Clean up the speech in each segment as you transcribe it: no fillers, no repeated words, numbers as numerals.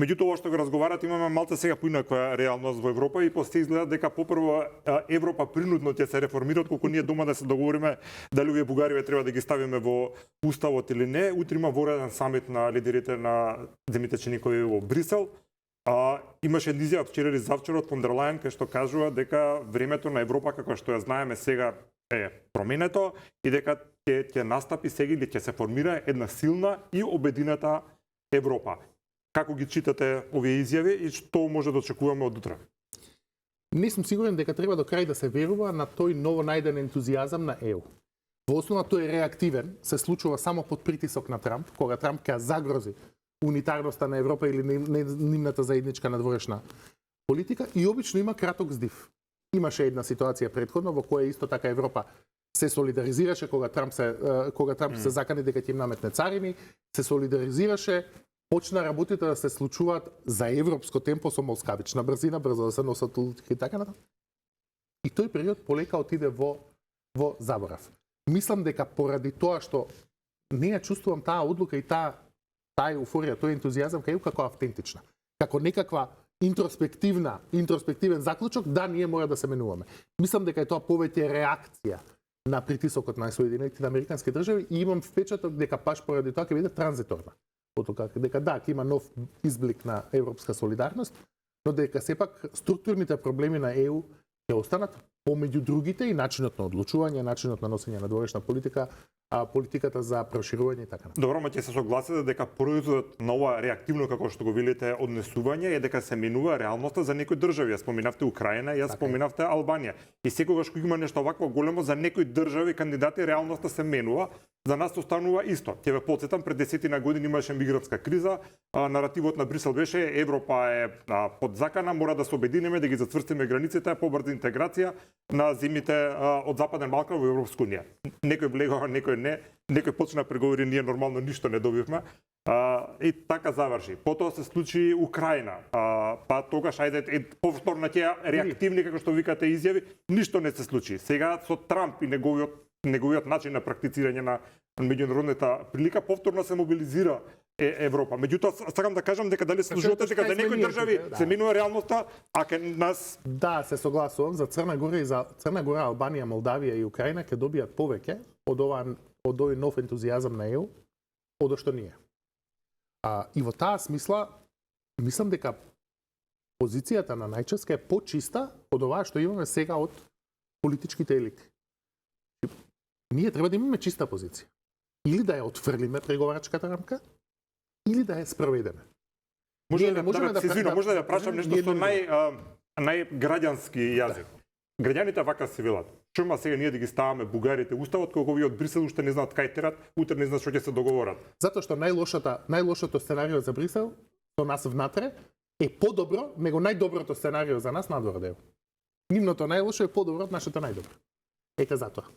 Меѓутоа, ова што го разговарате, имаме малце сега поинаква реалност во Европа и после изгледа дека попрво Европа принудно ќе се реформира, колку ние дома да се договориме дали овие бугариве треба да ги ставиме во уставот или не. Утре има вореден самит на лидерите на земјите членови во Брисел. Имаше една изјава вчера или завчера од фон дер Лајен кај што кажува дека времето на Европа како што ја знаеме сега е променето и дека ќе настапи сега или ќе се формира една силна и обединета Европа. Како ги читате овие изјави и што може да очекуваме од утре? Не сум сигурен дека треба до крај да се верува на тој ново најден ентузијазам на ЕУ. Во основа тој е реактивен, се случува само под притисок на Трамп, кога Трамп ќе загрози унитарноста на Европа или нивната заедничка надворешна политика и обично има краток здив. Имаше една ситуација претходно во која исто така Европа се солидаризираше кога Трамп се закани дека ќе им наметне царини, се солидаризираше, почна работите да се случуваат за европско темпо со молскавична брзина, брзо да се носат и така натаму. И тој период полека отиде во заборав. Мислам дека поради тоа што не ја чувствувам таа одлука и таа еуфорија, тој ентузијазам кај како автентична, како некаква интроспективен заклучок, да, ние мора да се менуваме. Мислам дека е тоа повеќе реакција на притисокот на Соединетите Американски држави и имам впечаток дека баш поради тоа ќе биде транзиторна. Дека да, ќе има нов изблик на европска солидарност, но дека сепак структурните проблеми на ЕУ ќе останат помеѓу другите и начинот на одлучување, начинот на носење на надворешна политика, политиката за проширување и така. Добро, ма ќе се согласите дека производот на ова реактивно, како што го велите, однесување е дека се менува реалноста за некои држави. Ја споминавте Украина, ја споминавте Албанија. И секогаш кога има нешто вакво големо за некои држави кандидати, реалноста се менува. За нас останува исто. Ќе ве потсетам, пред 10 години имаше мигрантска криза, наративот на Брисел беше Европа е под закана, мора да се обединиме, да ги зацврстиме границите, побрза интеграција на земјите од Западен Балкан во Европска унија. Некој влегува, некој не, некој почна преговори, ние нормално ништо не добивме. И така заврши. Потоа се случи Украина. Па тогаш ајде повторно ќе реактивни како што викате изјави, ништо не се случи. Сега со Трамп и неговиот начин на практицирање на меѓународната прилика повторно се мобилизира Европа. Меѓутоа сакам да кажам дека дали служувате дека за некои држави се минува реалноста, а ке нас да, се согласувам за Црна Гора и за Црна Гора, Албанија, Молдавија и Украина ќе добијат повеќе од овој нов ентузијазам на ЕУ од што ние. И во таа смисла мислам дека позицијата на најческа е почиста од ова што имаме сега од политичките елити. Ние треба да имаме чиста позиција. Или да ја отфрлиме преговарачката рамка, или да ја спроведеме. Може да ја прашам нешто со најграѓански јазик. Граѓаните вака се велат. Што има сега ние да ги ставаме бугарите уставот, кога овие од Брисел уште не знаат кај терат, утре не знаат што ќе се договорат. Затоа што најлошото сценарио за Брисел со нас внатре е подобро него најдоброто сценарио за нас надвор од ЕУ. Нивното најлошо е подобро од нашето најдобро. Ете затоа.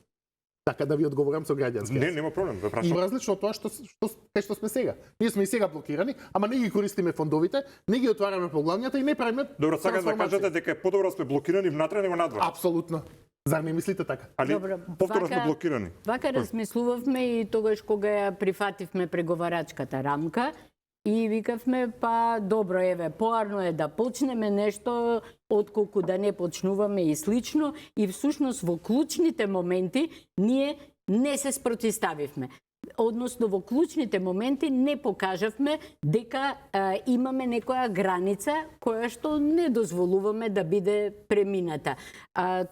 Така да ви одговорам со граѓански. Не, нема проблем, ве прашам. И различно од тоа што сме сега. Ние сме и сега блокирани, ама не ги користиме фондовите, не ги отвараме поглавњата и не правиме. Добро, сакате да кажете дека е подобро сме блокирани внатре него надвор. Апсолутно. Зар не мислите така? Али повторно сме блокирани. Вака размислувавме и тогаш кога ја прифативме преговарачката рамка и викавме па добро еве поарно е да почнеме нешто отколку да не почнуваме и слично и всушност во клучните моменти ние не се спротивставивме. Односно во клучните моменти не покажавме дека имаме некоја граница која што не дозволуваме да биде премината.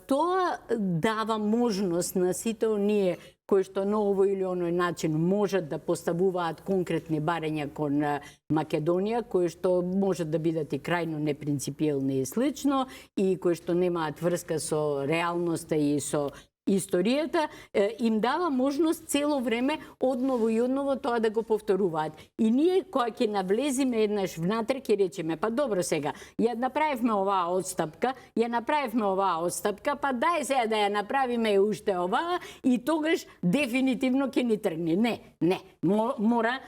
Тоа дава можност на сите оние кои што на овој или оној начин можат да поставуваат конкретни барања кон Македонија, кои што можат да бидат и крајно непринципиелни и слично, и кои што немаат врска со реалноста и со историјата, им дава можност цело време одново и одново тоа да го повторуваат. И ние кога ќе навлезиме еднаш внатре ќе речеме па добро сега, ја направивме оваа отстапка, па дај сега да ја направиме уште оваа и тогаш дефинитивно ќе ни тргне. Не, мора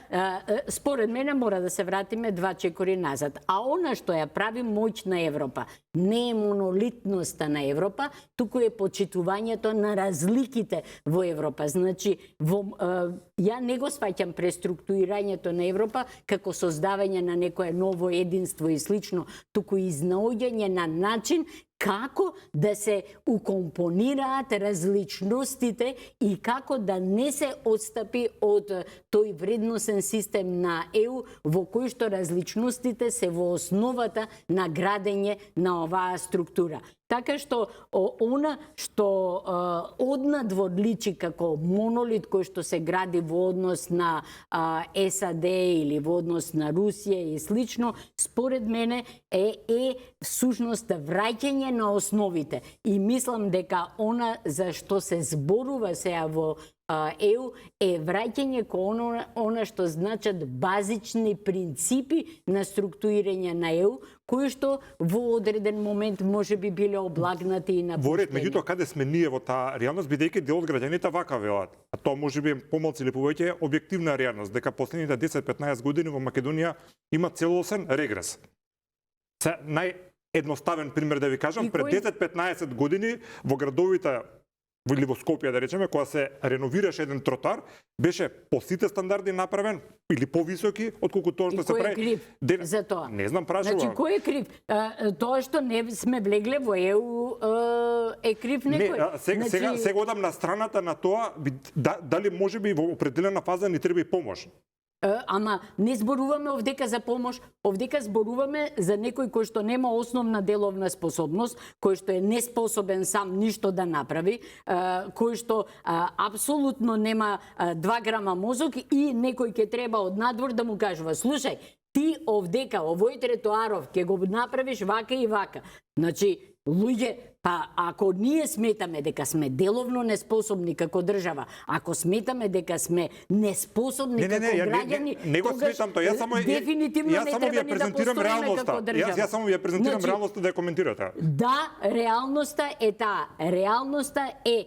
според мене мора да се вратиме 2 чекори назад. А она што ја прави моќна Европа не е монолитноста на Европа, туку е почитувањето на разликите во Европа. Значи, ја не го сваќам преструктурирањето на Европа како создавање на некое ново единство и слично, туку изнаоѓање на начин како да се укомпонираат различностите и како да не се отстапи од тој вредносен систем на ЕУ во кој што различностите се во основата на градење на оваа структура. Така што она што однадвор-личи како монолит кој што се гради во однос на САД или во однос на Русија и слично, според мене е всушност враќање на основите. И мислам дека она за што се зборува сега во ЕУ е враќање кон она што значат базични принципи на структурирање на ЕУ, кои што во одреден момент може би биле облагнати и напуштени. Во ред, меѓутоа каде сме ние во таа реалност, бидејќи дел од граѓаните вака велат. А тоа може би помалку или повеќе е објективна реалност, дека последните 10-15 години во Македонија има целосен регрес. Се наједноставен пример да ви кажам, пред 10-15 години во градовите или во Скопје, да речеме, кога се реновираше еден тротар, беше по сите стандарди направен или повисоки отколку тоа што се прави. И кој е крив за тоа? Не знам, прашувам. Значи, кој е крив? Тоа што не сме влегле во ЕУ е крив некој? Не, сега одам на страната на тоа, дали може би во определена фаза ни треба и помош. Ама не зборуваме овдека за помош, овдека зборуваме за некој кој што нема основна деловна способност, кој што е неспособен сам ништо да направи, кој што апсолутно нема 2 грама мозок и некој ќе треба од надвор да му кажува: слушај, ти овдека овој тротоаров ќе го направиш вака и вака. Значи, луѓе, па ако ние сметаме дека сме деловно неспособни како држава, ако сметаме дека сме неспособни како граѓани, не го сметам тоа, јас само ви ја презентирам реалноста. Јас само ви ја презентирам реалноста да ја коментирате. Да, реалноста е таа. Реалноста е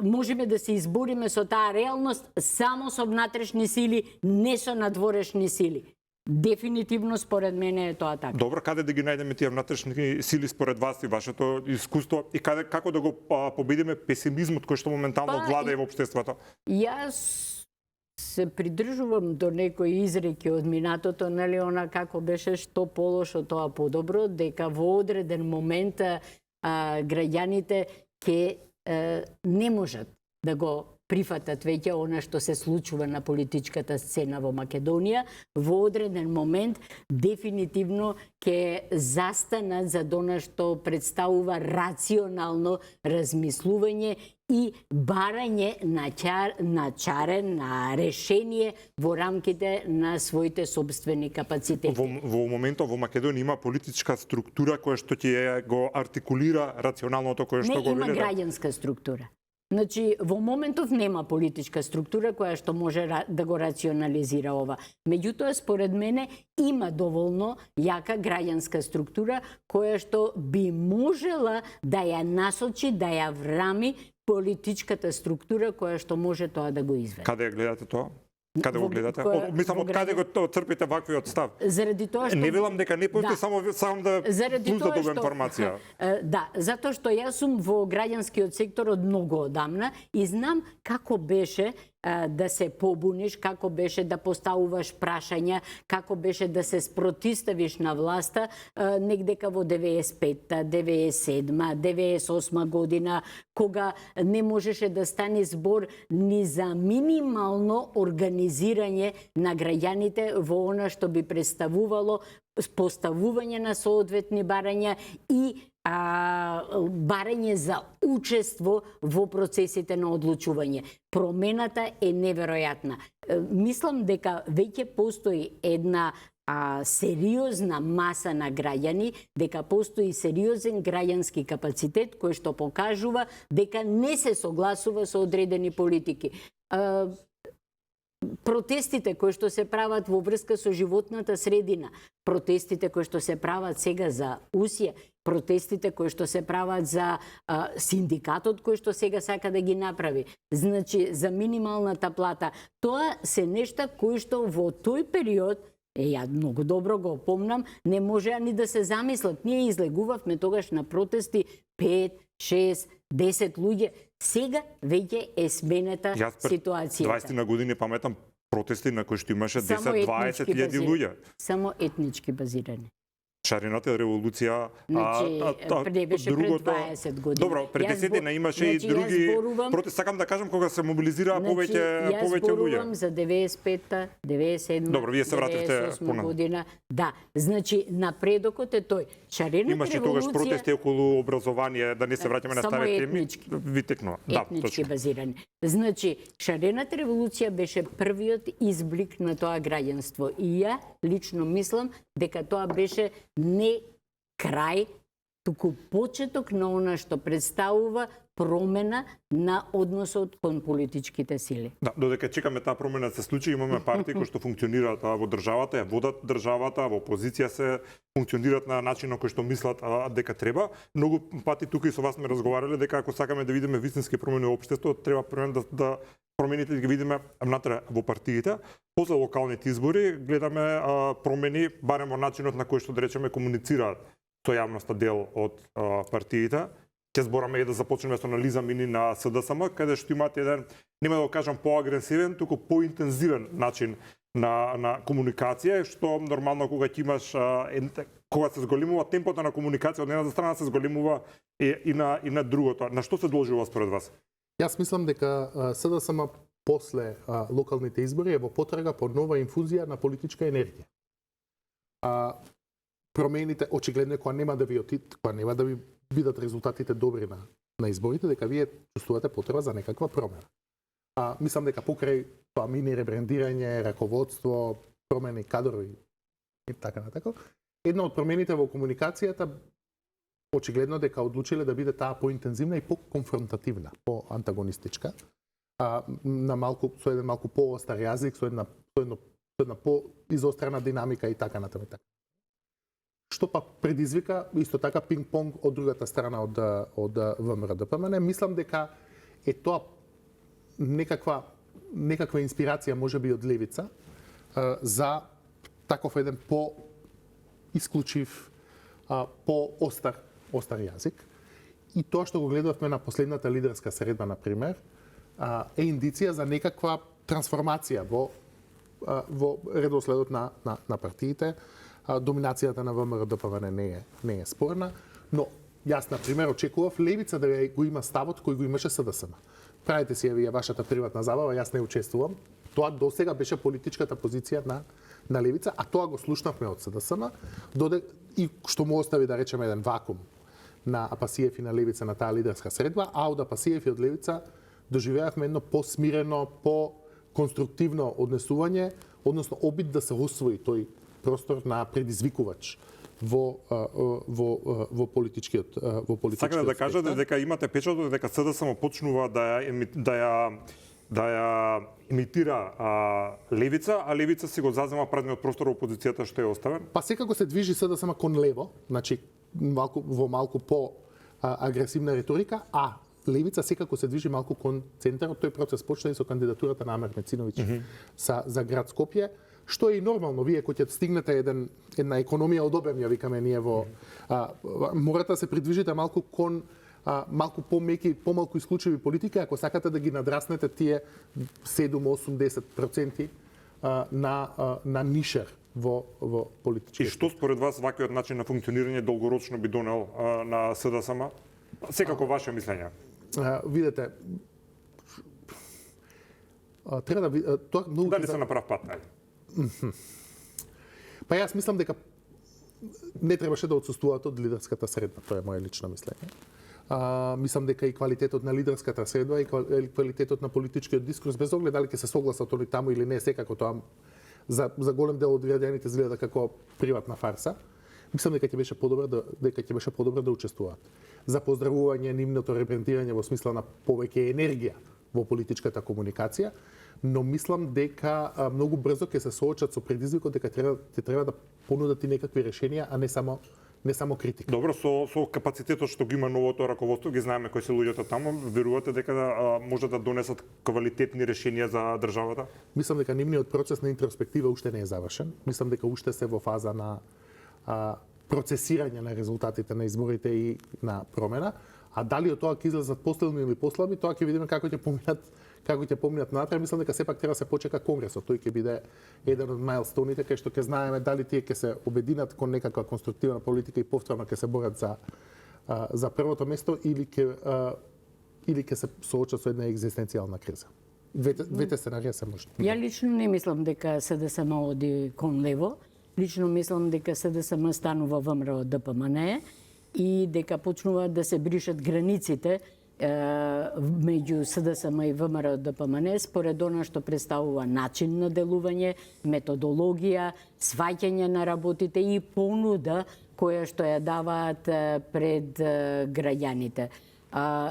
можеме да се избориме со таа реалност само со внатрешни сили, не со надворешни сили. Дефинитивно според мене е тоа така. Добро, каде да ги најдеме тие внатрешни сили според вас и вашето искуство и како да го победиме песимизмот кој што моментално влада и во општеството? Јас се придржувам до некои изреки од минатото, нели, она како беше што полошо тоа подобро, дека во одреден момент граѓаните ќе не можат да го прифатат веќе она што се случува на политичката сцена во Македонија, во одреден момент дефинитивно ќе застанат за она што представува рационално размислување и барање на решение во рамките на своите собствени капацитети. Во моментот во Македонија има политичка структура која што ќе го артикулира рационалното кој што го велите? Не, има граѓанска структура. Значи, во моментов нема политичка структура која што може да го рационализира ова. Меѓутоа, според мене, има доволно јака граѓанска структура која што би можела да ја насочи, да ја врами политичката структура која што може тоа да го изведе. Каде ја гледате тоа? Каде го гледате? Мислам, од каде го црпите ваквиот став? Заради тоа што... Не велам дека не постои, само да плюс да добием информација. Да, затоа што јас сум во граѓанскиот сектор од многу одамна и знам како беше да се побуниш, како беше да поставуваш прашања, како беше да се спротиставиш на власта негдека во 95-та, 97-та, 98-та година, кога не можеше да стане збор ни за минимално организирање на граѓаните во она што би представувало поставување на соодветни барања и барање за учество во процесите на одлучување. Промената е неверојатна. Мислам дека веќе постои една сериозна маса на граѓани, дека постои сериозен граѓански капацитет кој што покажува дека не се согласува со одредени политики. Протестите кои што се прават во врска со животната средина, протестите кои што се прават сега за Усија, протестите кои што се прават за синдикатот кој што сега сака да ги направи, значи за минималната плата, тоа се нешта кои што во тој период, ја многу добро го помнам, не можеа ни да се замислат. Ние излегувавме тогаш на протести 5, 6, 10 луѓе, сега веќе е сменета Јас пред 20 ситуацијата. на години паметам протести на кои што имаше Само 10-20 етнички илјади базирани. луѓе. Само етнички базирани. Шарената револуција, Значи, не беше пред 20 години. Добро, пред Јас 10 имаше и значи, други јас зборувам- протести. Сакам да кажам кога се мобилизираа повеќе Јас луѓе. зборувам за 95-та, 97-та, Добро, вие се вративте 98 година. Да, значи напредокот е тој. Шарената Имаше тогаш револуција протести околу образование, да не се враќаме на само стари теми. етнички. Ви текнува. Да, етнички точно. базирани. Значи, шарената револуција беше првиот изблик на тоа граѓанство. И ја лично мислам дека тоа беше не крај, туку почеток на она што представува промена на односот кон политичките сили. Да, додека чекаме таа промена да се случи, имаме партии кои што функционираат во државата, ја водат државата, во опозиција се функционираат на начин на кој што мислат дека треба. Многу пати тука и со вас сме разговарале дека ако сакаме да видиме вистински промени во општеството, треба прво да промените да ги видиме внатре во партиите. После локалните избори гледаме промени барем во начинот на кој што да речеме комуницираат со јавноста дел од партиите. Ќе збораме и да започнеме со анализа мини на СДСМ, каде што имаат еден, нема да го кажам поагресивен, туку поинтензивен начин на комуникација, што нормално кога ќе имаш кога се зголемува темпото на комуникација од едната страна се зголемува и на другото. На што се должи ова според вас? Јас мислам дека СДСМ после локалните избори е во потрага по нова инфузија на политичка енергија. Промените очигледно кога нема да ви кога нема да ви бидат резултатите добри на изборите, дека вие чувствувате потреба за некаква промена. Мислам дека покрај тоа мини ребрендирање, раководство, промени кадрови и така натака, една од промените во комуникацијата очигледно дека одлучиле да биде таа поинтензивна и поконфронтативна, поантагонистичка, со еден малку поостар јазик, со една поизострена динамика и така натаму. Што па предизвика исто така пинг-понг од другата страна од ВМРО-ДПМН. Мислам дека е тоа некаква инспирација можеби од левица за таков еден по-исклучив, по-остар јазик. И тоа што го гледавме на последната лидерска средба, например, е индиција за некаква трансформација во редоследот на партиите. Доминацијата на ВМРО-ДПМН не е спорна, но јас, например, очекував левица да го има ставот кој го имаше СДСМ. Правите си вие вашата приватна забава, јас не учествувам. Тоа досега беше политичката позиција на левица, а тоа го слушнавме од СДСМ, и што му остави, да речеме, еден вакуум на Апасиев и на левица на таа лидерска средба, а од Апасиев и од левица доживеавме едно по-смирено, по-конструктивно однесување, односно обид да се освои тој простор на предизвикувач во политичкиот Сакате да кажете дека имате печатот дека СДСМ почнува да ја имитира левица, а левица си го зазема празниот простор во опозицијата што е оставен? Па секако се движи СДСМ кон лево, значи во малку по агресивна риторика, а левица секако се движи малку кон центарот. Тој процес почна и со кандидатурата на Амер Мециновиќ за град Скопје, што е и нормално. Вие кој ќе стигнете една економија од обем, ја викаме ние морате да се придвижите малку кон малку помеки, помалку исклучиви политики, ако сакате да ги надраснете тие 7-8-10% на нишер во политички. И што според вас ваквиот начин на функционирање долгорочно би донел на СДСМ? Секако ваше мислење. Видете, треба да тоа многу Дали се на прав пат, Па јас мислам дека не требаше да отсуствуваат од лидерската средба, тоа е моје лично мислење. Мислам дека и квалитетот на лидерската средба и квалитетот на политичкиот дискурс, без оглед дали ќе се согласат они таму или не, секако тоа за голем дел од граѓаните изгледа како приватна фарса. Мислам дека ќе беше подобро да учествуваат. За поздравување нивното ребрендирање во смисла на повеќе енергија во политичката комуникација, но мислам дека многу брзо ќе се соочат со предизвикот дека треба да понудат и некакви решенија, а не само критика. Добро, со капацитетот што ги има новото раководство, ги знаеме кои се луѓето таму, верувате дека може да донесат квалитетни решенија за државата? Мислам дека нивниот процес на интроспектива уште не е завршен. Мислам дека уште се во фаза на процесирање на резултатите на изборите и на промена, А дали од тоа ќе излезат постилни или послаби, тоа ќе видиме како ќе поминат натаму. Мислам дека сепак треба да се почека конгресот. Тој ќе биде еден од мајлстоуните кај што ќе знаеме дали тие ќе се обединат кон некаква конструктивна политика и повторно ќе се борат за првото место или ќе се соочат со една екзистенцијална криза. Двете сценарија се можни. Ја лично не мислам дека СДСМ оди кон лево. Лично мислам дека СДСМ станува ВМРО ДПМН и дека почнуваат да се бришат границите меѓу СДСМ и ВМРО ДПМН според она што представува начин на делување, методологија, сваќање на работите и понуда која што ја даваат пред граѓаните.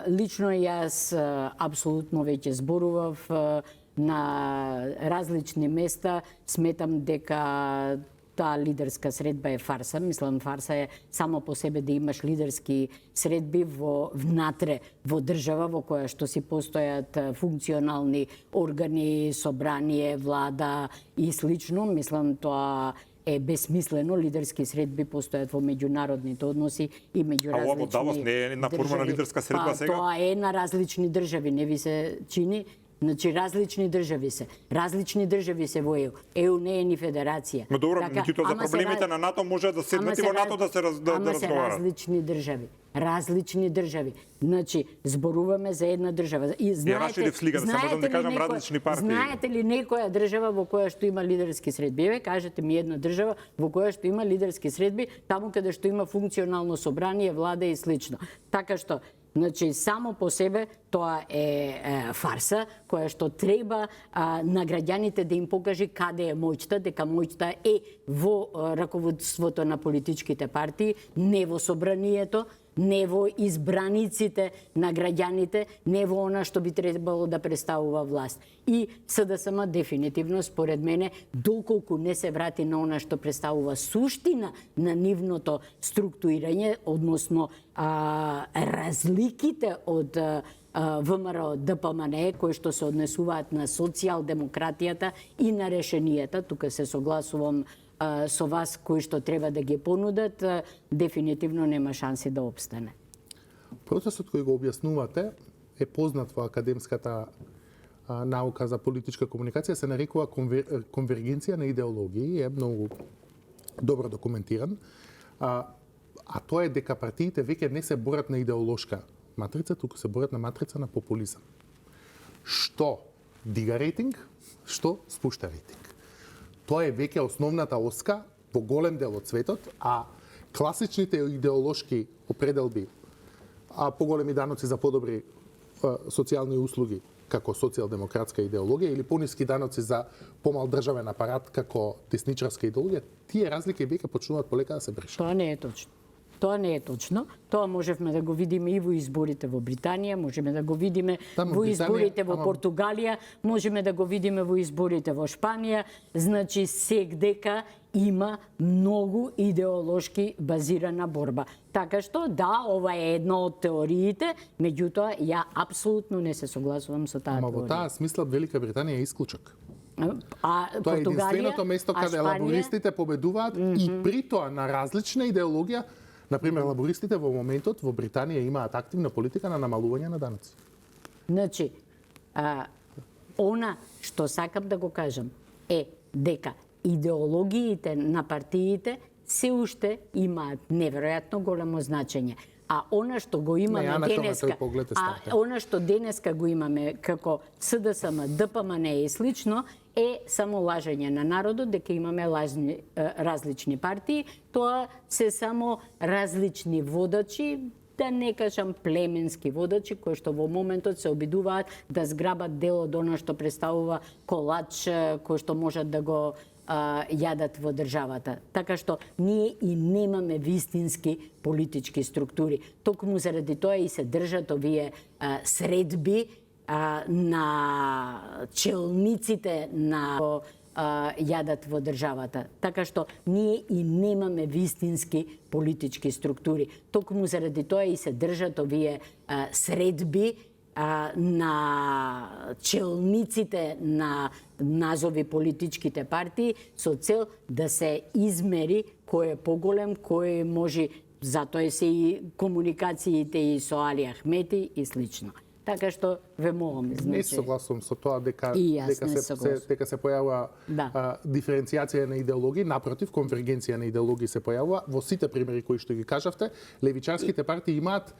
Лично јас апсолутно веќе зборував на различни места, сметам дека таа лидерска средба е фарса. Мислам, фарса е само по себе да имаш лидерски средби внатре во држава во која што си постојат функционални органи, собрание, влада и слично. Мислам, тоа е безсмислено. Лидерски средби постојат во меѓународните односи и меѓу различни држави. Давос не е една форма на лидерска средба сега? Тоа е на различни држави, не ви се чини? Значи, различни држави се. Различни држави се во ЕУ. ЕУ не е ни федерација. Но добро, меѓутоа за проблемите на НАТО може да седнат и во НАТО да се разговарат. Ама се различни држави. Различни држави. Значи, зборуваме за една држава. И знаете ли некоја држава во која што има лидерски средби? Еве, кажете ми една држава во која што има лидерски средби, таму каде што има функционално собрание, влада и слично. Така што, значи, само по себе тоа е фарса која што треба на граѓаните да им покаже каде е моќта, дека моќта е во раководството на политичките партии, не во собранието, не во избраниците на граѓаните, не во она што би требало да представува власт. И СДСМ дефинитивно, според мене, доколку не се врати на она што представува суштина на нивното структурирање, односно разликите од ВМРО ДПМН, кои што се однесуваат на социјалдемократијата и на решенијата, тука се согласувам со вас кои што треба да ги понудат, дефинитивно нема шанси да обстане. Процесот кој го објаснувате е познат во академската наука за политичка комуникација, се нарекува конвергенција на идеологии, е многу добро документиран. А тоа е дека партиите веќе не се борат на идеолошка матрица, туку се борат на матрица на популизам. Што дига рейтинг, што спушта рейтинг. Тоа е веќе основната оска во голем дел од светот, а класичните идеолошки определби, поголеми даноци за подобри социјални услуги како социјалдемократска идеологија или пониски даноци за помал државен апарат како десничарска идеологија, тие разлики веќе почнуваат полека да се брешат. Тоа не е точно. Тоа не е точно. Тоа можевме да го видиме и во изборите во Британија, можеме да го видиме во изборите во Португалија, можеме да го видиме во изборите во Шпанија. Значи, сегдека има многу идеолошки базирана борба. Така што, да, ова е една од теориите, меѓутоа, ја апсолутно не се согласувам со таа теорија. Ама во таа смисла Велика Британија е исклучок. Тоа е единственото место каде лабористите победуваат и при тоа на различна идеологија. Например, лабористите во моментот во Британија имаат активна политика на намалување на даноци. Значи, она што сакам да го кажам е дека идеологиите на партиите се уште имаат неверојатно големо значење. А она што го имаме денеска, она што денеска го имаме како СДСМ, ДПМН и слично, е само лажење на народот дека имаме различни партии. Тоа се само различни водачи, да не кажам племенски водачи, кои што во моментот се обидуваат да зграбат дел од она што представува колач, кој што можат да го јадат во државата. Така што ние и немаме вистински политички структури. Токму заради тоа и се држат овие средби на челниците на јадат во државата. Така што ние и немаме вистински политички структури. Токму заради тоа и се држат овие средби на челниците на назови политичките партии со цел да се измери кој е поголем, кој може затоа се и комуникациите и со Али Ахмети и слично. Така што ве молам, Не значи. согласувам со тоа дека И јас не се согласувам. дека се појавува Да. диференцијација на идеологии, напротив, конвергенција на идеологии се појавува. Во сите примери кои што ги кажавте, левичарските партии имаат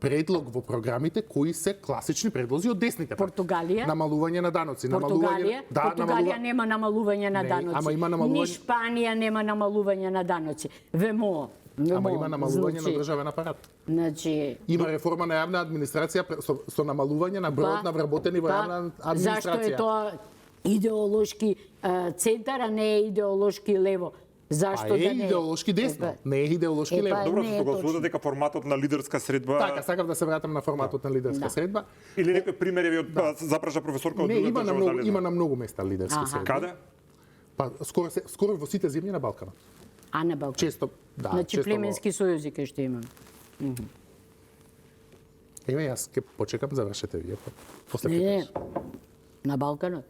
предлог во програмите кои се класични предлози од десните партии. Португалија? Намалување на даноци, Португалија, Португалија нема намалување на Не, даноци. ама има намалување- Ни Шпанија нема намалување на даноци. Ве молам. Ама има намалување на државен апарат. Значи, Има реформа на јавна администрација со намалување на бројот на вработени во јавна администрација. Зашто е тоа идеолошки центар, а не е идеолошки лево? Зашто е да не? идеолошки десно, не е идеолошки Епа, лево. Добро, не е согласувате точно. дека форматот на лидерска средба Така, сакав да се вратам на форматот на лидерска Да. средба. или некои примери ви запраша професорка од Не, друга има на држава, многу, дали има знам? на многу места лидерски Аха. средби. Каде? Па скоро во сите земји на Балканот. А на Балкан. Често, да, Значи често племенски сојузи кај што имаме. Еве јас ќе почекам, завршете вие, па после ќе Не, кажам. на Балканот.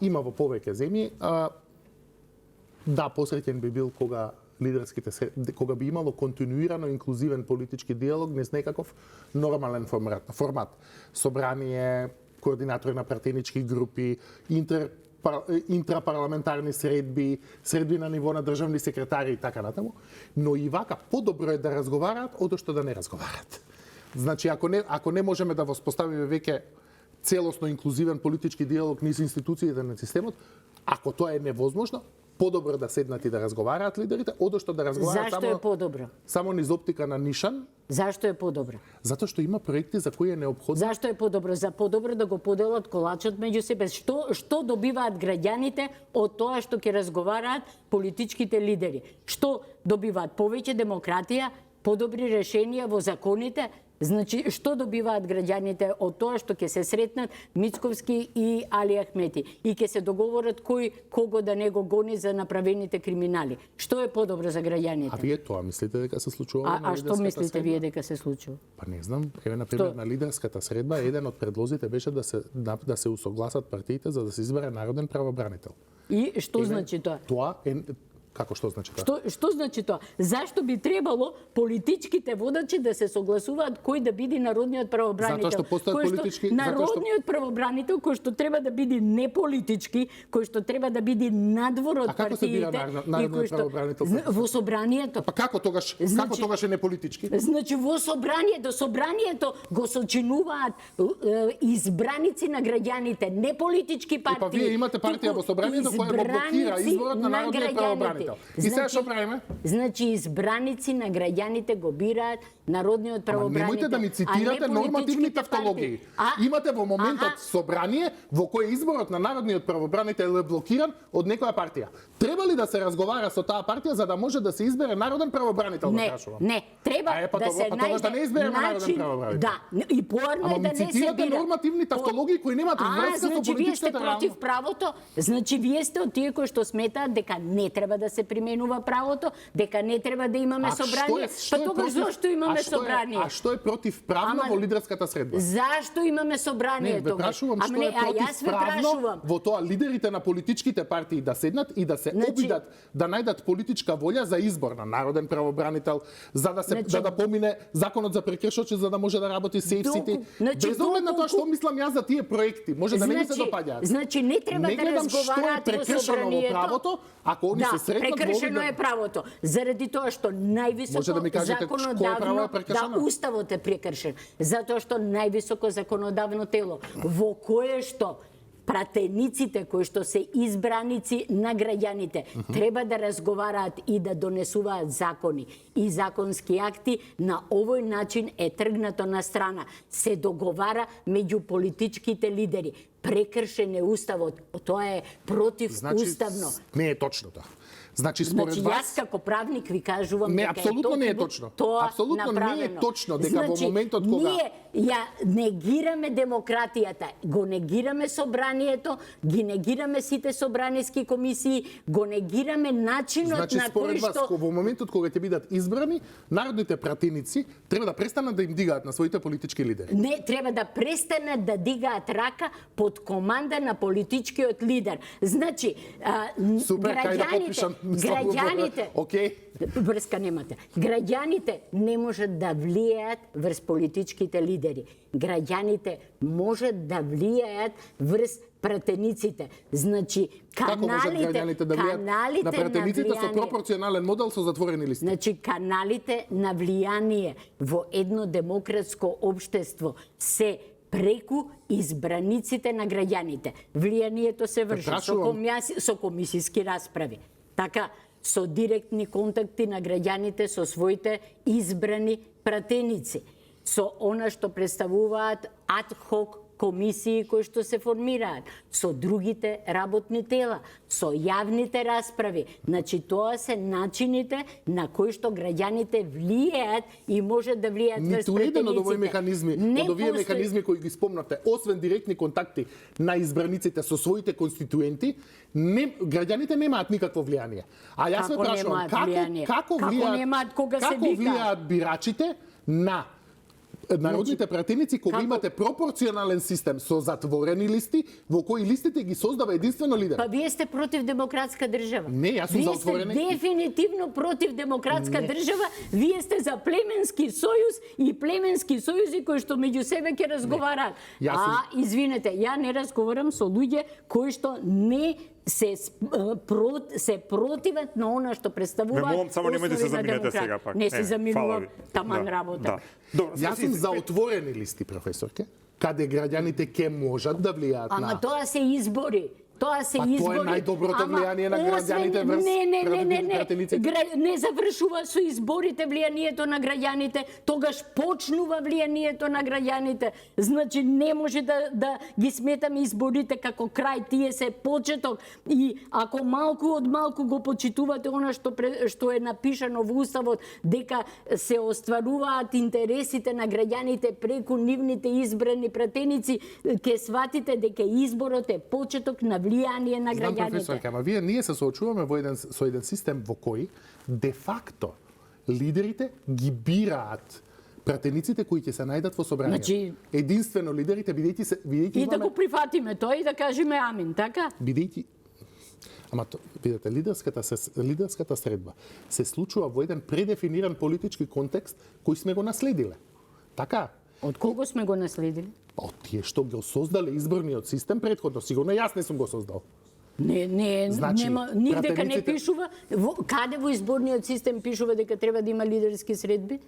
Има во повеќе земји. Да, посреќен би бил кога кога би имало континуирано инклузивен политички диалог низ некаков нормален формат. Собрание, координатори на партенички групи, интрапарламентарни средби, средби на ниво на државни секретари и така натаму, но и вака подобро е да разговараат одошто да не разговараат. Значи ако не можеме да воспоставиме веќе целосно инклузивен политички диалог низ институциите на системот, ако тоа е невозможно, подобро да седнат и да разговараат лидерите, одошто да разговараат Зашто е подобро? само низ оптика на нишан, Зашто е подобро? затоа што има проекти за кои е неопходно. Зашто е подобро? За подобро да го поделат колачот меѓу себе. Што добиваат граѓаните од тоа што ќе разговараат политичките лидери? Што добиваат? Повеќе демократија, подобри решенија во законите? Значи, што добиваат граѓаните од тоа што ќе се сретнат Мицковски и Али Ахмети и ќе се договорат кој кого да не го гони за направените криминали? Што е подобро за граѓаните? А вие тоа мислите дека се случува на А што лидерската мислите средба? вие дека се случува? Па не знам, еве на пример Што? на лидерската средба еден од предлозите беше да се усогласат партиите за да се избере народен правобранител. И што значи тоа? Тоа е како што значи тоа? Што значи тоа? Зашто би требало политичките водачи да се согласуваат кој да биде народниот правобранител? Затоа што постојат политички- Народниот правобранител кој што треба да биде неполитички, кој што треба да биде надвор од А како се бира партиите народниот правобранител? Во собранието. Па како тогаш Значи- е неполитички? Значи во собранието го сочинуваат избраници на граѓаните, не политички партии. Па вие имате партија во собранието која го блокира избраници изборот на народниот граѓаните. правобранител. И сега што правиме? Значи избраници на граѓаните го бираат народниот правобранител. Немојте да ми цитирате а не нормативни политичките тавтологии. партии. Имате во моментот Аха. собрание во кое изборот на народниот правобранител е блокиран од некоја партија. Треба ли да се разговара со таа партија за да може да се избере народен правобранител? Не, прашувам? не, треба А е, па да тогаш- се па тогаш да не избереме народен начин, правобранител. Да, и поарно Ама е да ми не се цитирате бира. нормативни тавтологии кои немаат врска со значи вие сте политичката против реалност. правото? Значи вие сте од тие кои што сметаат дека не треба да се применува правото, дека не треба да имаме собрание? Па тогаш зошто имаме собрание? А што е противправно Ама- во лидерската средба? Зашто имаме собрание Не, ве тогаш? прашувам Ама што не, е а јас ве противправно прашувам. во тоа лидерите на политичките партии да седнат и да се Значи- обидат да најдат политичка волја за избор на народен правобранител, за да се Значи- да помине законот за прекршоци за да може да работи Safe City. Значи, Без оглед на тоа доколку- што мислам јас за тие проекти, може да не ми се допаѓаат. Значи не треба Не да гледам што е разговараат во прекршено во собранието. правото, ако они да, се сретнат во прекршено овие- е правото. Заради тоа што највисоко Може да ми кажете кое право законодавно е прекршено? да уставот е прекршен. Затоа што највисоко законодавно тело во кое што пратениците кои што се избраници на граѓаните треба да разговараат и да донесуваат закони и законски акти, на овој начин е тргнато на страна. Се договара меѓу политичките лидери. Прекршен е уставот. Тоа е противуставно. не е точно тоа. Значи според Значи, вас јас како правник ви кажувам Не, дека апсолутно не е токму точно. Тоа Апсолутно не е направено. точно дека во моментот кога- Ние ја негираме демократијата, го негираме собранието, ги негираме сите собраниски комисии, го негираме начинот Значи, на кој според вас, што во моментот кога ќе бидат избрани, народните пратеници треба да престанат да им дигаат на своите политички лидери. не треба да престанат да дигаат рака под од команда на политичкиот лидер. Значи, Супер, кај да подпишам. граѓаните, Океј. врска немате. Граѓаните не можат да влијаат врз политичките лидери. Граѓаните можат да влијаат врз пратениците. Значи, Како можат граѓаните да влијаат на пратениците со влијание. пропорционален модел со затворени листи? Значи, каналите на влијание во едно демократско општество се преку избраниците на граѓаните. Влијанието се врши со комисиски расправи. Така, со директни контакти на граѓаните со своите избрани пратеници, со она што представуваат ад-хок комисии кои што се формираат, со другите работни тела, со јавните расправи. Значи, тоа се начините на кои што граѓаните влијаат и можат да влијаат врз Ниту еден од овои пратениците. механизми, од овие механизми кои ги спомнавте, освен директни контакти на избраниците со своите конституенти, граѓаните немаат никакво влијание. А јас ме Како прашувам, немаат влијание? како Како немаат кога се викаат? влијаат бирачите на народните пратеници кога имате пропорционален систем со затворени листи, во кои листите ги создава единствено лидер? Па вие сте против демократска држава. Не, јас сум за отворени. Вие сте дефинитивно против демократска држава. Вие сте за племенски сојуз и племенски сојузи кои што меѓу себе ќе разговараат. Извинете, ја не разговарам со луѓе кои што не се противат на она што представуваат само немојте да се заминете сега пак. Не се заминувам, таман работа. Јас сум за отворени листи, професорке, каде граѓаните ќе можат да влијаат на... Ама тоа се избори. Тоа се избори. Тоа е најдоброто влијание на граѓаните врз пратениците. Не завршува со изборите влијанието на граѓаните, тогаш почнува влијанието на граѓаните. Значи не може да ги сметаме изборите како крај, тие се почеток и ако малку од малку го почитувате она што е напишано во уставот дека се остваруваат интересите на граѓаните преку нивните избрани пратеници, ќе сватите дека изборот е почеток на влијание на граѓаните. Знам, професорка, ама вие ние се соочуваме со еден систем во кој де факто лидерите ги бираат пратениците кои ќе се најдат во собранието. Значи, единствено лидерите бидејќи и да го прифатиме тоа и да кажеме амин, така? Бидејќи Ама видете, лидерската средба се случува во еден предефиниран политички контекст кој сме го наследиле. Така? Од кого сме го наследили? Од тие што го создале изборниот систем претходно, сигурно јас не сум го создал. Значи, нема, нигдека не пишува, каде во изборниот систем пишува дека треба да има лидерски средби?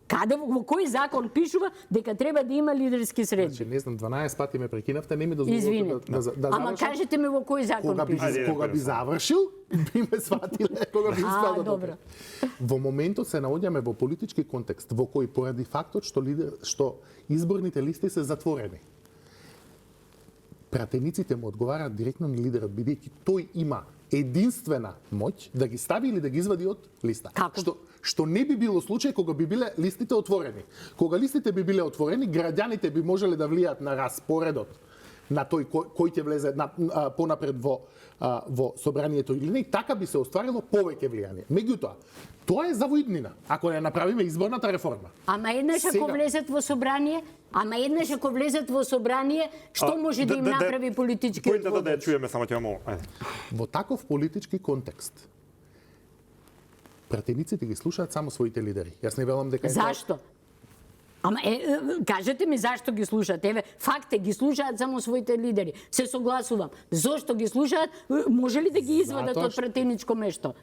Каде, во кој закон пишува дека треба да има лидерски средби? Значи, не знам, 12 пати ме прекинавте, не ми дозволувате да завршам. Ама кажете ми во кој закон пишува? Кога би завршил, би ме сватиле, кога би успел да добро. Во моментот се наоѓаме во политички контекст во кој поради фактот што изборните листи се затворени, пратениците му одговараат директно на лидерот, бидејќи тој има единствена моќ да ги стави или да ги извади од листа. Како? Што не би било случај кога би биле листите отворени. Кога листите би биле отворени, граѓаните би можеле да влијаат на распоредот на тој кој ќе влезе понапред во собранието или не, така би се остварило повеќе влијание. Меѓутоа, тоа е завоиднина, ако не направиме изборната реформа. Ама еднаш ако влезат во собрание, што може да им направи политичкиот водеч? Да ја чуеме, само ќе молам. Во таков политички контекст, пратениците ги слушаат само своите лидери. Јас не велам дека Зашто? Ама кажете ми зашто ги слушаат? Еве, факт е, ги слушаат само своите лидери. Се согласувам. Зошто ги слушаат? Може ли да ги извадат од пратеничко место?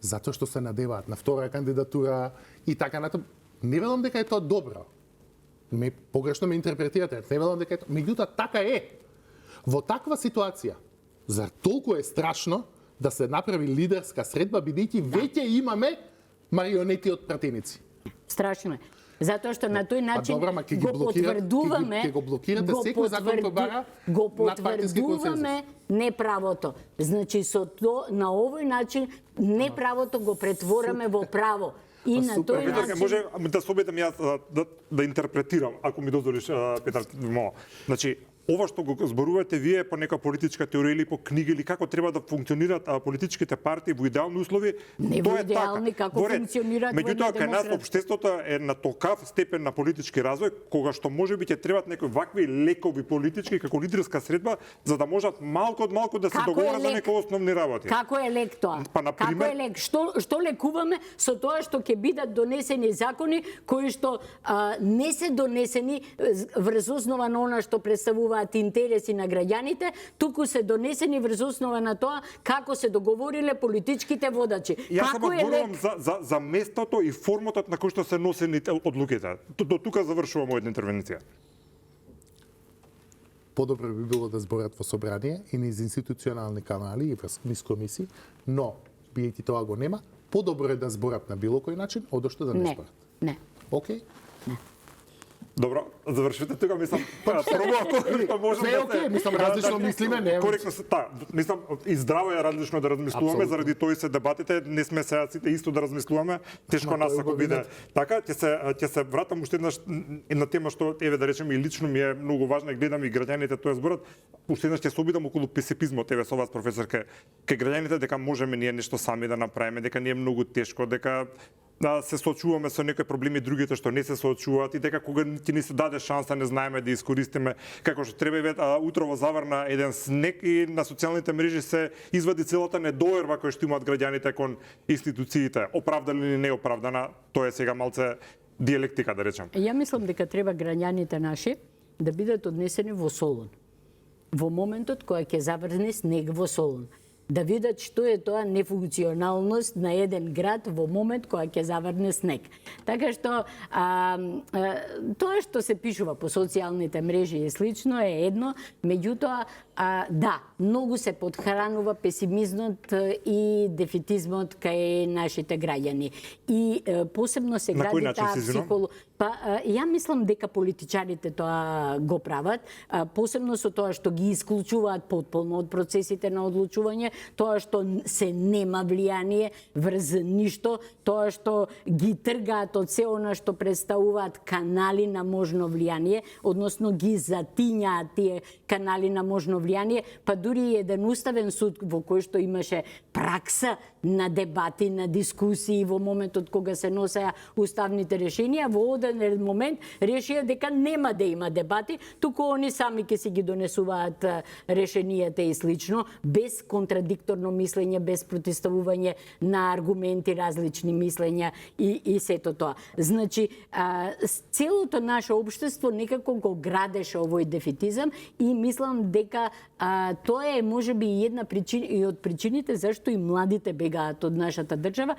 Затоа што се надеваат на втора кандидатура и така натаму. Не велам дека е тоа добро. Погрешно ме интерпретирате. Не велам дека е тоа. Меѓутоа така е. Во таква ситуација, зар толку е страшно да се направи лидерска средба, бидејќи веќе имаме марионети од пратеници? Страшно е. Затоа што на тој начин го потврдуваме, го потврдуваме неправото. Значи со тоа на овој начин неправото го претвораме во право. И на тој начин може да се обидам јас да интерпретирам, ако ми дозволиш, Петар, Значи, ова што го зборувате вие по нека политичка теорија или по книги или како треба да функционираат политичките партии во идеални услови, Не тоа во е идеални, така. како функционираат во една Меѓутоа, кај нас демократија. општеството е на толкав степен на политички развој, кога што можеби ќе требаат некои вакви лекови политички како лидерска средба, за да можат малку од малку да се Како е договорат за лек? некои основни работи. Како е лек тоа? Па, на пример- Како е лек? Што лекуваме со тоа што ќе бидат донесени закони кои што не се донесени врз основа на она што представуваат интереси на граѓаните, туку се донесени врз основа на тоа како се договориле политичките водачи. Јас само Како е зборувам лек? за местото и форматот на кој што се носени одлуките. До тука завршувам мојата интервенција. Подобро би било да зборат во собрание и низ институционални канали и низ комисии, но биејќи тоа го нема, подобро е да зборат на било кој начин, одошто да не Не, зборат. не. Океј? Добро, завршете тука, мислам, прво ако можам Све е окей, мислам, различно мислиме, не. Коректно се, мислам, и здраво е различно да размислуваме, Апсолутно. заради тој се дебатите, не сме сега сите исто да размислуваме, тешко нас ако биде така, ќе се вратам уште еднаш една тема што еве да речеме и лично ми е многу важна и гледам и граѓаните тоа зборат, уште еднаш ќе се обидам околу песимизмот, еве со вас професор кај граѓаните дека можеме ние нешто сами да направиме, дека не е многу тешко, дека да се соочуваме со некои проблеми другите што не се соочуваат и дека кога ќе ни се даде шанса не знаеме да искористиме како што треба. Утрово заврна еден снег и на социјалните мрежи се извади целата недоверба која што имаат граѓаните кон институциите, оправдана или неоправдана, тоа е сега малце диелектика да речем. Ја мислам дека треба граѓаните наши да бидат однесени во Солун. Во моментот кога ќе заврне снег во Солун. Да видат што е тоа нефункционалност на еден град во момент кога ќе заврне снег. Така што тоа што се пишува по социјалните мрежи и слично е едно, меѓутоа да, многу се подхранува песимизмот и дефетизмот кај нашите граѓани. И посебно се На кој гради начин, таа се извинувам? ја мислам дека политичарите тоа го прават, посебно со тоа што ги исклучуваат потполно од процесите на одлучување, тоа што се нема влијание врз ништо, тоа што ги тргаат од се она што представуваат канали на можно влијание, односно ги затињаат тие канали на можно влијание, па дури и еден уставен суд во кој што имаше пракса на дебати, на дискусии во моментот кога се носеа уставните решенија, во оден момент решија дека нема да има дебати, туку они сами ќе си ги донесуваат решенијата и слично, без контрадикторно мислење, без протиставување на аргументи, различни мислења и сето тоа. Значи, целото наше општество некако го градеше овој дефетизам и мислам дека тоа е можеби и една причина и од причините зашто и младите бегаат од нашата држава,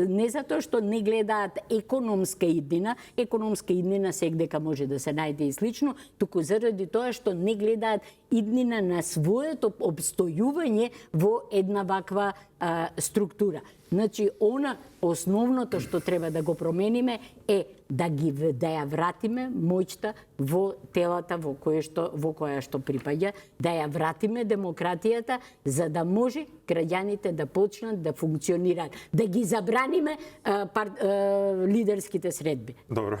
не затоа што не гледаат економска иднина сегдека може да се најде и слично, туку заради тоа што не гледаат иднина на своето обстојување во една ваква структура. Значи, основното што треба да го промениме е да ја вратиме моќта во телата во која што припаѓа, да ја вратиме демократијата, за да може граѓаните да почнат да функционираат, да ги забраниме лидерските средби. Добро.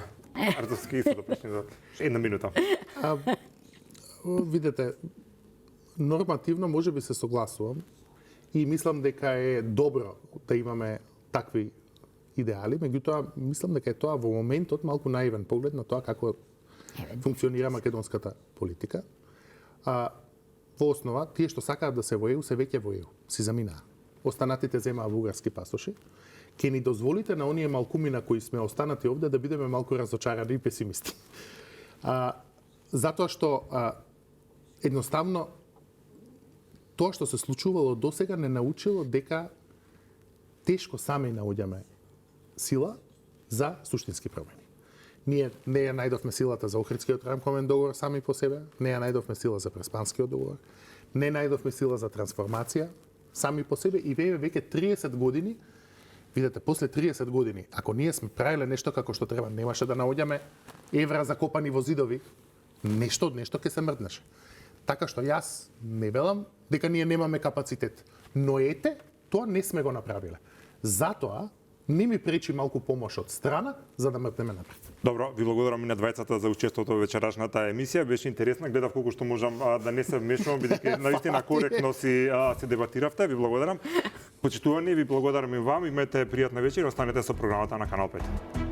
Артовски исто да почне за една минута. Видете, нормативно може би се согласувам и мислам дека е добро да имаме такви идеали, меѓутоа мислам дека е тоа во моментот малку наивен поглед на тоа како функционира македонската политика. Во основа, тие што сакаат да се во ЕУ, се веќе во ЕУ, си заминаа. Останатите земаа бугарски пасоши. Ке ни дозволите на оние малкумина кои сме останати овде да бидеме малку разочарани и песимисти. Затоа што едноставно тоа што се случувало досега не научило дека тешко сами наоѓаме сила за суштински промени. Ние не ја најдовме силата за Охридскиот рамковен договор сами по себе, не ја најдовме сила за Преспанскиот договор, не најдовме сила за трансформација сами по себе и веќе 30 години. Видете, после 30 години, ако ние сме правиле нешто како што треба, немаше да наоѓаме евра закопани во зидови, нешто ќе се мрднеше. Така што јас не велам дека ние немаме капацитет, но ете, тоа не сме го направиле. Затоа не ми пречи малку помош од страна за да мртнеме напред. Добро, ви благодарам и на двајцата за учеството во вечерашната емисија. Беше интересна, гледав колку што можам да не се вмешувам, бидејќи наистина коректно си дебатиравте. Ви благодарам. Почитувани, ви благодарам и вам. Имајте пријатна вечер и останете со програмата на Канал 5.